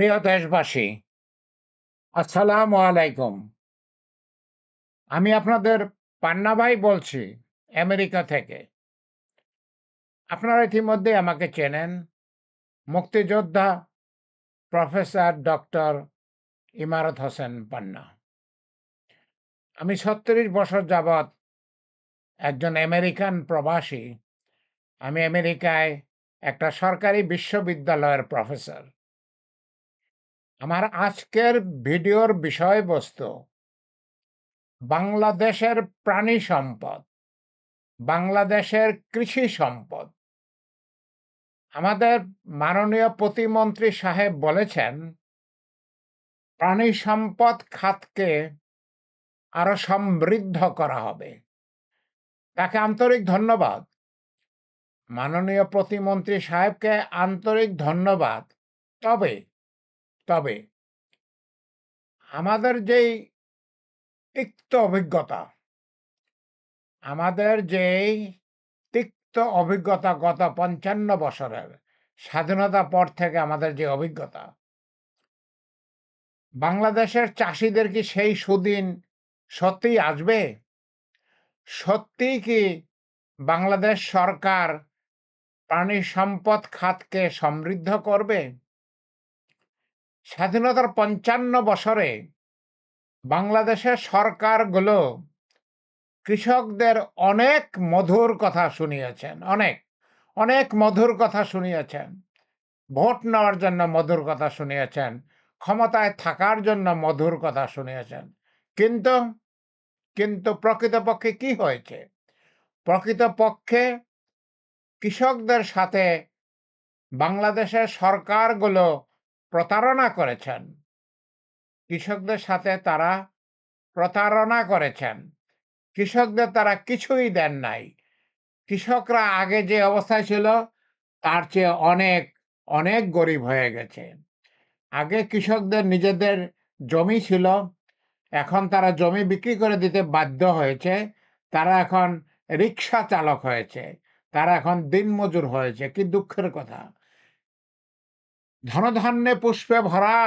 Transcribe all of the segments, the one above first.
প্রিয় দেশবাসী, আসসালামু আলাইকুম। আমি আপনাদের পান্না ভাই বলছি আমেরিকা থেকে। আপনারা ইতিমধ্যে আমাকে চেনেন। মুক্তিযোদ্ধা প্রফেসর ডক্টর ইমারত হোসেন পান্না। আমি ৩৬ বছর যাবৎ একজন আমেরিকান প্রবাসী। আমি আমেরিকায় একটা সরকারি বিশ্ববিদ্যালয়ের প্রফেসর। আমার আজকের ভিডিওর বিষয়বস্তু বাংলাদেশের প্রাণী সম্পদ, বাংলাদেশের কৃষি সম্পদ। আমাদের মাননীয় প্রতিমন্ত্রী সাহেব বলেছেন, প্রাণী সম্পদ খাতকে আরো সমৃদ্ধ করা হবে। তাকে আন্তরিক ধন্যবাদ। মাননীয় প্রতিমন্ত্রী সাহেবকে আন্তরিক ধন্যবাদ। তবে তবে আমাদের যেই তিক্ত অভিজ্ঞতা, আমাদের যেই তিক্ত অভিজ্ঞতা গত ৫৫ বছরের স্বাধীনতার পর থেকে আমাদের যে অভিজ্ঞতা, বাংলাদেশের চাষীদের কি সেই সুদিন সত্যিই আসবে? সত্যিই কি বাংলাদেশ সরকার প্রাণী সম্পদ খাতকে সমৃদ্ধ করবে? স্বাধীনতার ৫৫ বছরে বাংলাদেশের সরকারগুলো কৃষকদের অনেক মধুর কথা শুনিয়েছেন। অনেক মধুর কথা শুনিয়েছেন। ভোট নেওয়ার জন্য মধুর কথা শুনিয়েছেন। ক্ষমতায় থাকার জন্য মধুর কথা শুনিয়েছেন। কিন্তু কিন্তু প্রকৃতপক্ষে কি হয়েছে? প্রকৃতপক্ষে কৃষকদের সাথে বাংলাদেশের সরকারগুলো প্রতারণা করেছেন। কৃষকদের সাথে তারা প্রতারণা করেছেন। কৃষকদের তারা কিছুই দেন নাই। কৃষকরা আগে যে অবস্থায় ছিল তার চেয়ে অনেক গরিব হয়ে গেছে। আগে কৃষকদের নিজেদের জমি ছিল, এখন তারা জমি বিক্রি করে দিতে বাধ্য হয়েছে। তারা এখন রিক্সা চালক হয়েছে। তারা এখন দিনমজুর হয়েছে। কি দুঃখের কথা! ধনধান্যে পুষ্পে ভরা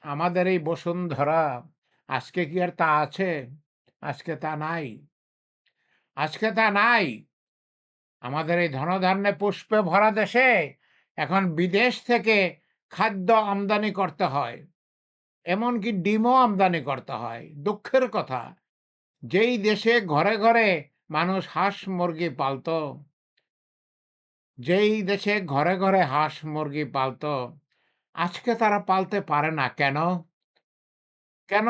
আমাদের এই বসুন্ধরা, আজকে কি আর তা আছে? আজকে তা নাই। আজকে তা নাই। আমাদের এই ধনধান্যে পুষ্পে ভরা দেশে এখন বিদেশ থেকে খাদ্য আমদানি করতে হয়। এমনকি ডিমও আমদানি করতে হয়। দুঃখের কথা, যেই দেশে ঘরে ঘরে মানুষ হাঁস মুরগি পালত, যেই দেশে ঘরে ঘরে হাঁস মুরগি পালত, আজকে তারা পালতে পারে না। কেন? কেন?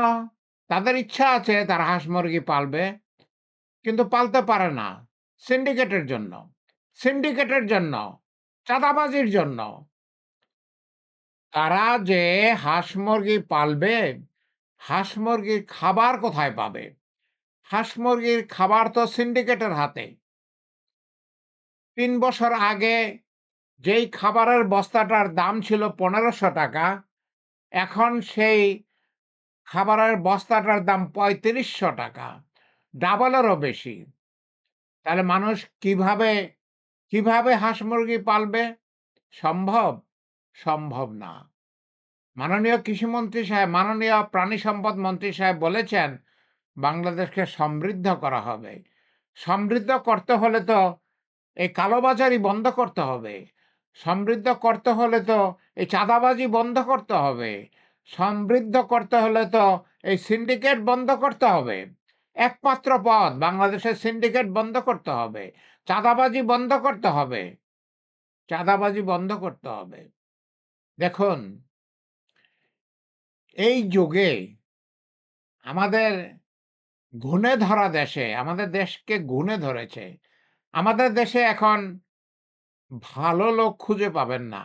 তাদের ইচ্ছা আছে তারা হাঁস মুরগি পালবে, কিন্তু পালতে পারে না। সিন্ডিকেটের জন্য। সিন্ডিকেটের জন্য, চাঁদাবাজির জন্য। তারা যে হাঁস মুরগি পালবে, হাঁস মুরগির খাবার কোথায় পাবে? হাঁস মুরগির খাবার তো সিন্ডিকেটের হাতে। ৩ বছর আগে যেই খাবারের বস্তাটার দাম ছিল ১৫০০ টাকা, এখন সেই খাবারের বস্তাটার দাম ৩৫০০ টাকা, ডাবলেরও বেশি। তাহলে মানুষ কিভাবে হাঁস মুরগি পালবে? সম্ভব? সম্ভব না। মাননীয় কৃষিমন্ত্রী সাহেব, মাননীয় প্রাণী সম্পদ মন্ত্রী সাহেব বলেছেন, বাংলাদেশকে সমৃদ্ধ করা হবে। সমৃদ্ধ করতে হলে তো এই কালোবাজারি বন্ধ করতে হবে। সমৃদ্ধ করতে হলে তো এই চাঁদাবাজি বন্ধ করতে হবে। সমৃদ্ধ করতে হলে তো এই সিন্ডিকেট বন্ধ করতে হবে। একমাত্র পথ, বাংলাদেশের সিন্ডিকেট বন্ধ করতে হবে। চাঁদাবাজি বন্ধ করতে হবে। চাঁদাবাজি বন্ধ করতে হবে। দেখুন, এই যুগে আমাদের ঘুণে ধরা দেশে, আমাদের দেশকে ঘুণে ধরেছে। আমাদের দেশে এখন ভালো লোক খুঁজে পাবেন না।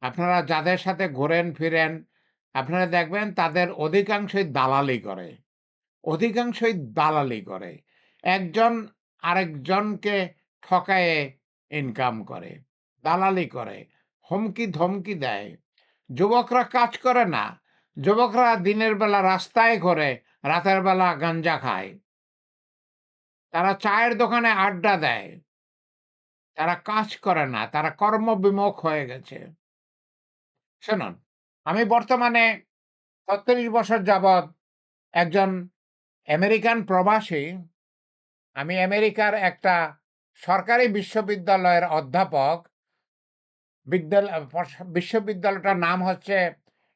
আপনারা যাদের সাথে ঘোরেন ফিরেন, আপনারা দেখবেন তাদের অধিকাংশই দালালি করে। অধিকাংশই দালালি করে। একজন আরেকজনকে ঠকায়ে ইনকাম করে, দালালি করে, হুমকি-ধমকি দেয়। যুবকরা কাজ করে না। যুবকরা দিনের বেলা রাস্তায় ঘোরে, রাতের বেলা গাঞ্জা খায়। তারা চায়ের দোকানে আড্ডা দেয়। তারা কাজ করে না। তারা কর্মবিমুখ হয়ে গেছে। শুনুন, আমি বর্তমানে ৩৬ বছর যাবৎ একজন আমেরিকান প্রবাসী। আমি আমেরিকার একটা সরকারি বিশ্ববিদ্যালয়ের অধ্যাপক। বিশ্ববিদ্যালয়টার নাম হচ্ছে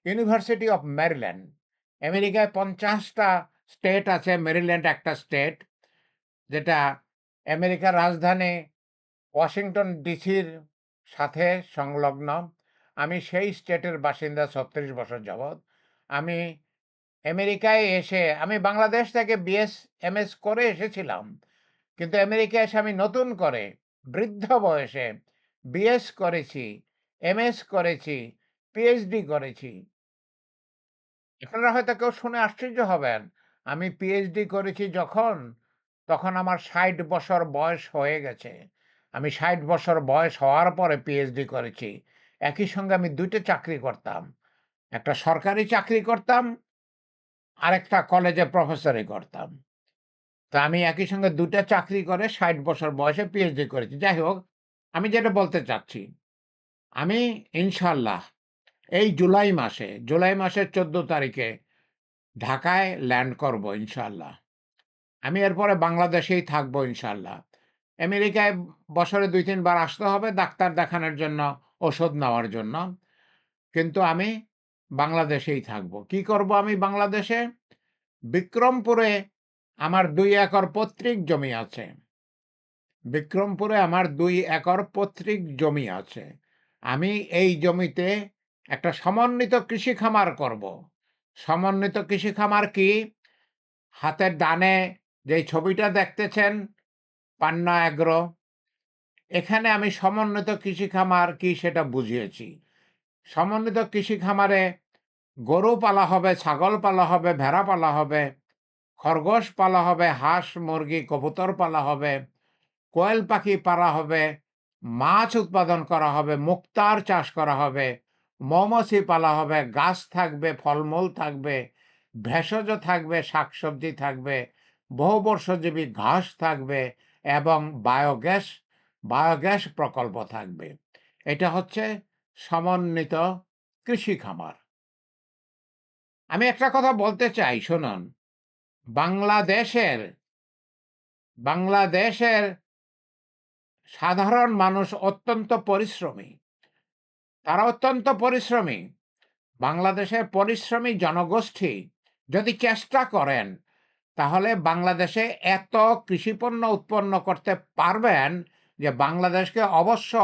ইউনিভার্সিটি অফ মেরিল্যান্ড। আমেরিকায় ৫০ টা স্টেট আছে, মেরিল্যান্ড একটা স্টেট, যেটা আমেরিকার রাজধানী ওয়াশিংটন ডিসির সাথে সংলগ্ন। আমি সেই স্টেটের বাসিন্দা ৩৬ বছর যাবৎ। আমি আমেরিকায় এসে আমি বাংলাদেশ থেকে এমএস করে এসেছিলাম। কিন্তু আমেরিকায় এসে আমি নতুন করে বৃদ্ধ বয়সে বিএস করেছি, এমএস করেছি, পিএইচডি করেছি। আপনারা হয়তো কেউ শুনে আশ্চর্য হবেন। আমি পিএইচডি করেছি যখন, তখন আমার ৬০ বছর বয়স হয়ে গেছে। আমি ৬০ বছর বয়স হওয়ার পরে পিএইচডি করেছি। একই সঙ্গে আমি ২ টা চাকরি করতাম। একটা সরকারি চাকরি করতাম, আরেকটা কলেজে প্রফেসরি করতাম। তো আমি একই সঙ্গে ২ টা চাকরি করে ৬০ বছর বয়সে পিএইচডি করেছি। যাই হোক, আমি যেটা বলতে চাচ্ছি, আমি ইনশাআল্লাহ এই জুলাই মাসের ১৪ তারিখে ঢাকায় ল্যান্ড করব ইনশাআল্লাহ। আমি এরপরে বাংলাদেশেই থাকবো ইনশাআল্লাহ। আমেরিকায় বছরে ২-৩ বার আসতে হবে ডাক্তার দেখানোর জন্য, ওষুধ নেওয়ার জন্য। কিন্তু আমি বাংলাদেশেই থাকবো। কি করব আমি বাংলাদেশে? বিক্রমপুরে আমার ২ একর পৈতৃক জমি আছে। বিক্রমপুরে আমার ২ একর পৈতৃক জমি আছে। আমি এই জমিতে একটা সমন্বিত কৃষি খামার করব। সমন্বিত কৃষি খামার কি? হাতের ডানে যেই ছবিটা দেখতেছেন, পান্না অ্যাগ্রো, এখানে আমি সমন্বিত কৃষি খামার কি সেটা বুঝিয়েছি। সমন্বিত কৃষি খামারে গরু পালা হবে, ছাগল পালা হবে, ভেড়া পালা হবে, খরগোশ পালা হবে, হাঁস, মুরগি, কবুতর পালা হবে, কোয়েল পাখি পালা হবে, মাছ উৎপাদন করা হবে, মুক্তার চাষ করা হবে, মৌমাছি পালা হবে, গাছ থাকবে, ফলমূল থাকবে, ভেষজ থাকবে, শাকসবজি থাকবে, বহুবর্ষজীবী ঘাস থাকবে এবং বায়োগ্যাস প্রকল্প থাকবে। এটা হচ্ছে সমন্বিত কৃষি খামার। আমি একটা কথা বলতে চাই, শুনুন। বাংলাদেশের বাংলাদেশের সাধারণ মানুষ অত্যন্ত পরিশ্রমী। তারা অত্যন্ত পরিশ্রমী। বাংলাদেশের পরিশ্রমী জনগোষ্ঠী যদি চেষ্টা করেন, তাহলে বাংলাদেশে এত কৃষিপণ্য উৎপন্ন করতে পারবেন যে বাংলাদেশকে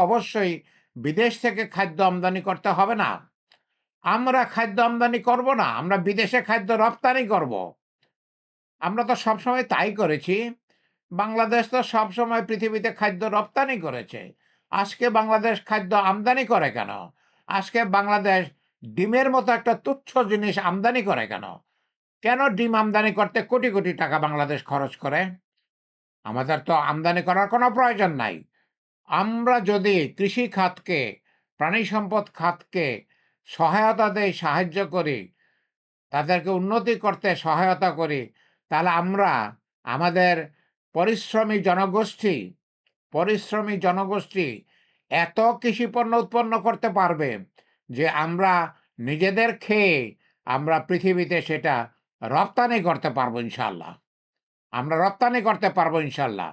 অবশ্যই বিদেশ থেকে খাদ্য আমদানি করতে হবে না। আমরা খাদ্য আমদানি করব না, আমরা বিদেশে খাদ্য রপ্তানি করব। আমরা তো সবসময় তাই করেছি। বাংলাদেশ তো সবসময় পৃথিবীতে খাদ্য রপ্তানি করেছে। আজকে বাংলাদেশ খাদ্য আমদানি করে কেন? আজকে বাংলাদেশ ডিমের মতো একটা তুচ্ছ জিনিস আমদানি করে কেন? কেন ডিম আমদানি করতে কোটি টাকা বাংলাদেশ খরচ করে? আমাদের তো আমদানি করার কোনো প্রয়োজন নাই। আমরা যদি কৃষি খাতকে, প্রাণী সম্পদ খাতকে সহায়তা দেই, সাহায্য করি, তাদেরকে উন্নতি করতে সহায়তা করি, তাহলে আমরা আমাদের পরিশ্রমী জনগোষ্ঠী পরিশ্রমী জনগোষ্ঠী এত কৃষিপণ্য উৎপন্ন করতে পারবে যে আমরা নিজেদের খেয়ে আমরা পৃথিবীতে সেটা রপ্তানি করতে পারবো ইনশাআল্লাহ। আমরা রপ্তানি করতে পারবো ইনশাআল্লাহ।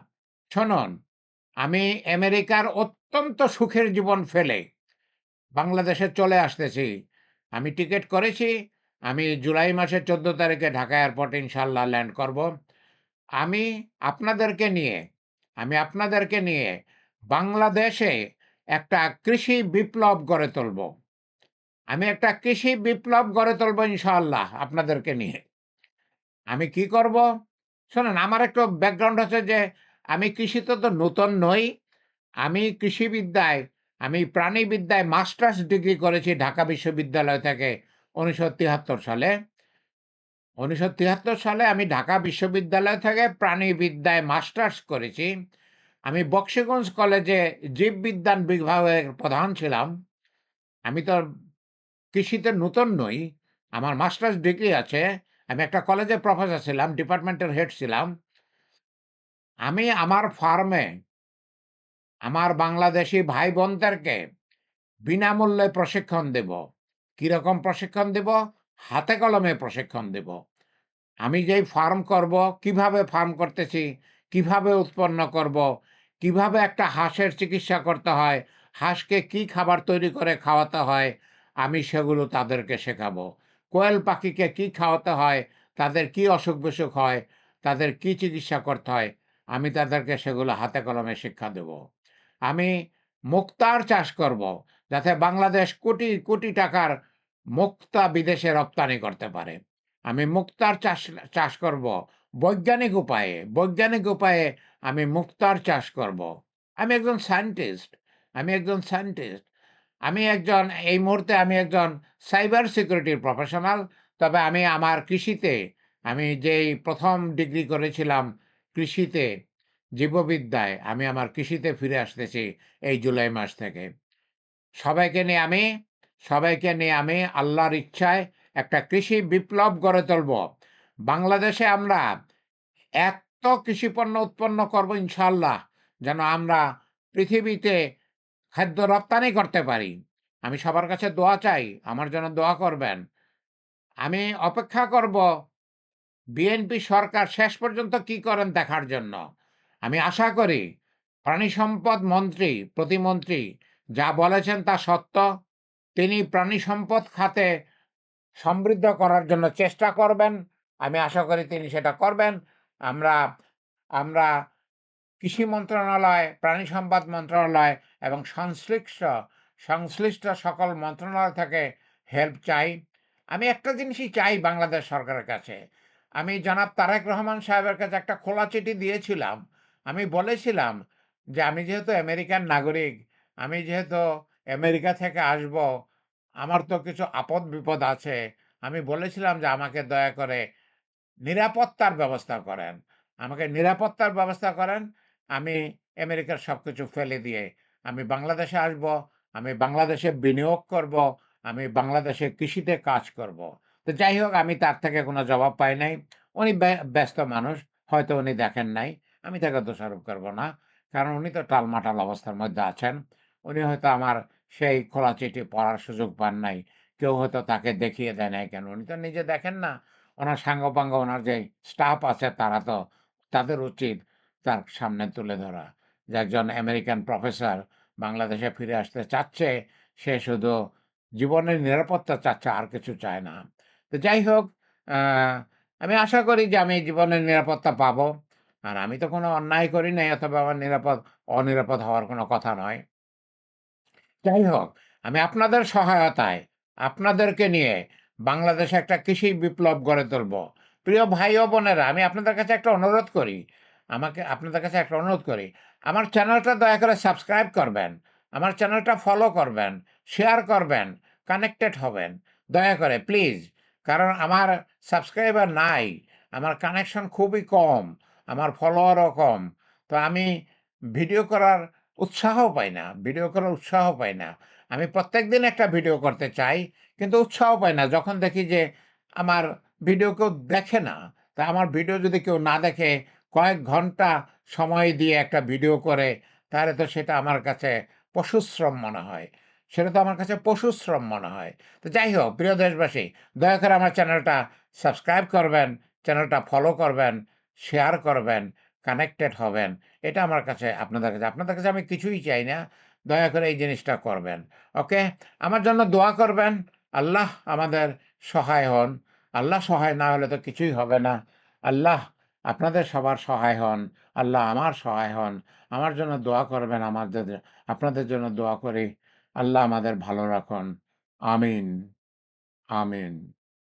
শুনুন, আমি আমেরিকার অত্যন্ত সুখের জীবন ফেলে বাংলাদেশে চলে আসতেছি। আমি টিকেট করেছি। আমি জুলাই মাসের ১৪ তারিখে ঢাকা এয়ারপোর্টে ইনশাআল্লাহ ল্যান্ড করব। আমি আপনাদেরকে নিয়ে আপনাদেরকে নিয়ে বাংলাদেশে একটা কৃষি বিপ্লব গড়ে তুলব। আমি একটা কৃষি বিপ্লব গড়ে তুলব ইনশাআল্লাহ আপনাদেরকে নিয়ে। আমি কি করব? শোনেন, আমার একটু ব্যাকগ্রাউন্ড হচ্ছে যে আমি কৃষিতে তো নতুন নই। আমি কৃষিবিদ্যায়, আমি প্রাণীবিদ্যায় মাস্টার্স ডিগ্রি করেছি ঢাকা বিশ্ববিদ্যালয় থেকে ১৯৭৩ সালে। ১৯৭৩ সালে আমি ঢাকা বিশ্ববিদ্যালয় থেকে প্রাণীবিদ্যায় মাস্টার্স করেছি। আমি বক্সিগঞ্জ কলেজে জীববিজ্ঞান বিভাগের প্রধান ছিলাম। আমি তো কৃষিতে নতুন নই। আমার মাস্টার্স ডিগ্রি আছে। আমি একটা কলেজের প্রফেসর ছিলাম, ডিপার্টমেন্টের হেড ছিলাম। আমি আমার ফার্মে আমার বাংলাদেশী ভাই বোনদেরকে বিনামূল্যে প্রশিক্ষণ দেব। কিরকম প্রশিক্ষণ দেব? হাতে কলমে প্রশিক্ষণ দেব। আমি যেই ফার্ম করব, কিভাবে ফার্ম করতেছি, কিভাবে উৎপন্ন করব, কিভাবে একটা হাঁসের চিকিৎসা করতে হয়, হাঁসকে কি খাবার তৈরি করে খাওয়াতে হয়, আমি সেগুলো তাদেরকে শেখাবো। কোয়েল পাখিকে কি খাওয়াতে হয়, তাদের কি অসুখ-বিসুখ হয়, তাদের কি চিকিৎসা করতে হয়, আমি তাদেরকে সেগুলো হাতে কলমে শিক্ষা দেব। আমি মুক্তার চাষ করব, যাতে বাংলাদেশ কোটি, কোটি টাকার মুক্তা বিদেশে রপ্তানি করতে পারে। আমি মুক্তার চাষ করব বৈজ্ঞানিক উপায়ে। বৈজ্ঞানিক উপায়ে আমি মুক্তার চাষ করব। আমি একজন সায়েন্টিস্ট। আমি একজন সায়েন্টিস্ট। আমি একজন এই মুহূর্তে আমি একজন সাইবার সিকিউরিটির প্রফেশনাল। তবে আমি আমার কৃষিতে আমি যেই ১ম ডিগ্রি করেছিলাম কৃষিতে, জীববিদ্যায়, আমি আমার কৃষিতে ফিরে আসতেছি এই জুলাই মাস থেকে। সবাইকে নিয়ে আমি সবাইকে নিয়ে আমি আল্লাহর ইচ্ছায় একটা কৃষি বিপ্লব গড়ে তুলব। বাংলাদেশে আমরা এত কৃষিপণ্য উৎপন্ন করব ইনশাআল্লাহ, যেন আমরা পৃথিবীতে খাদ্য রপ্তানি করতে পারি। আমি সবার কাছে দোয়া চাই, আমার জন্য দোয়া করবেন। আমি অপেক্ষা করব বিএনপি সরকার শেষ পর্যন্ত কি করেন দেখার জন্য। আমি আশা করি প্রাণী সম্পদ মন্ত্রী, প্রতিমন্ত্রী যা বলেছেন তা সত্য। তিনি প্রাণী সম্পদ খাতে সমৃদ্ধ করার জন্য চেষ্টা করবেন। আমি আশা করি তিনি সেটা করবেন। আমরা আমরা কৃষি মন্ত্রণালয়, প্রাণী সম্পদ মন্ত্রণালয় এবং সংশ্লিষ্ট সকল মন্ত্রণালয় থেকে হেল্প চাই। আমি একটা জিনিসই চাই বাংলাদেশ সরকারের কাছে। আমি জনাব তারেক রহমান সাহেবের কাছে একটা খোলা চিঠি দিয়েছিলাম। আমি বলেছিলাম যে, আমি যেহেতু আমেরিকান নাগরিক, আমি যেহেতু আমেরিকা থেকে আসব, আমার তো কিছু আপদ-বিপদ আছে। আমি বলেছিলাম যে, আমাকে দয়া করে নিরাপত্তার ব্যবস্থা করেন। আমাকে নিরাপত্তার ব্যবস্থা করেন। আমি আমেরিকার সবকিছু ফেলে দিয়ে আমি বাংলাদেশে আসব। আমি বাংলাদেশে বিনিয়োগ করব। আমি বাংলাদেশে কৃষিতে কাজ করব। তো যাই হোক, আমি তার থেকে কোনো জবাব পাই নাই। উনি ব্যস্ত মানুষ। হয়তো উনি দেখেন নাই। আমি তাকে দোষারোপ করব না। কারণ উনি তো টালমাটাল অবস্থার মধ্যে আছেন। উনি হয়তো আমার সেই খোলা চিঠি পড়ার সুযোগ পান নাই। কেউ হয়তো তাকে দেখিয়ে দেয় নাই কেন। উনি তো নিজে দেখেন না। ওনার সাঙ্গপাঙ্গ ওনার যে স্টাফ আছে তারা তো, তাদের উচিত তার সামনে তুলে ধরা যে একজন আমেরিকান প্রফেসর বাংলাদেশে ফিরে আসতে চাচ্ছে, সে শুধু জীবনের নিরাপত্তা চাচ্ছে, আর কিছু চায় না। তো যাই হোক, আমি আশা করি যে আমি জীবনের নিরাপত্তা পাবো। আর আমি তো কোনো অন্যায় করি নাই, অথবা আমার অনিরাপদ হওয়ার কোনো কথা নয়। যাই হোক, আমি আপনাদের সহায়তায়, আপনাদেরকে নিয়ে বাংলাদেশে একটা কৃষি বিপ্লব গড়ে তুলব। প্রিয় ভাই ও বোনেরা, আমি আপনাদের কাছে একটা অনুরোধ করি। আপনাদের কাছে একটা অনুরোধ করি। আমার চ্যানেলটা দয়া করে সাবস্ক্রাইব করবেন। আমার চ্যানেলটা ফলো করবেন, শেয়ার করবেন, কানেক্টেড হবেন। দয়া করে প্লিজ। কারণ আমার সাবস্ক্রাইবার নাই। আমার কানেকশন খুবই কম। আমার ফলোয়ারও কম। তো আমি ভিডিও করার উৎসাহ পাই না। আমি প্রত্যেকদিন একটা ভিডিও করতে চাই, কিন্তু উৎসাহ পাই না। যখন দেখি যে আমার ভিডিও কেউ দেখে না, তা আমার ভিডিও যদি কেউ না দেখে, কয়েক ঘন্টা সময় দিয়ে একটা ভিডিও করে, তাহলে তো সেটা আমার কাছে পশুশ্রম মনে হয়। সেটা তো আমার কাছে পশুশ্রম মনে হয়। তো যাই হোক, প্রিয় দেশবাসী, দয়া করে আমার চ্যানেলটা সাবস্ক্রাইব করবেন, চ্যানেলটা ফলো করবেন, শেয়ার করবেন, কানেক্টেড হবেন। এটা আমার কাছে আপনাদের কাছে আমি কিছুই চাই না। দয়া করে এই জিনিসটা করবেন। ওকে? আমার জন্য দোয়া করবেন। আল্লাহ আমাদের সহায় হন। আল্লাহ সহায় না হলে তো কিছুই হবে না। আল্লাহ আপনাদের সবার সহায় হন। আল্লাহ আমার সহায় হন। আমার জন্য দোয়া করবেন। আপনাদের জন্য দোয়া করি। আল্লাহ আমাদের ভালো রাখুন। আমিন, আমিন।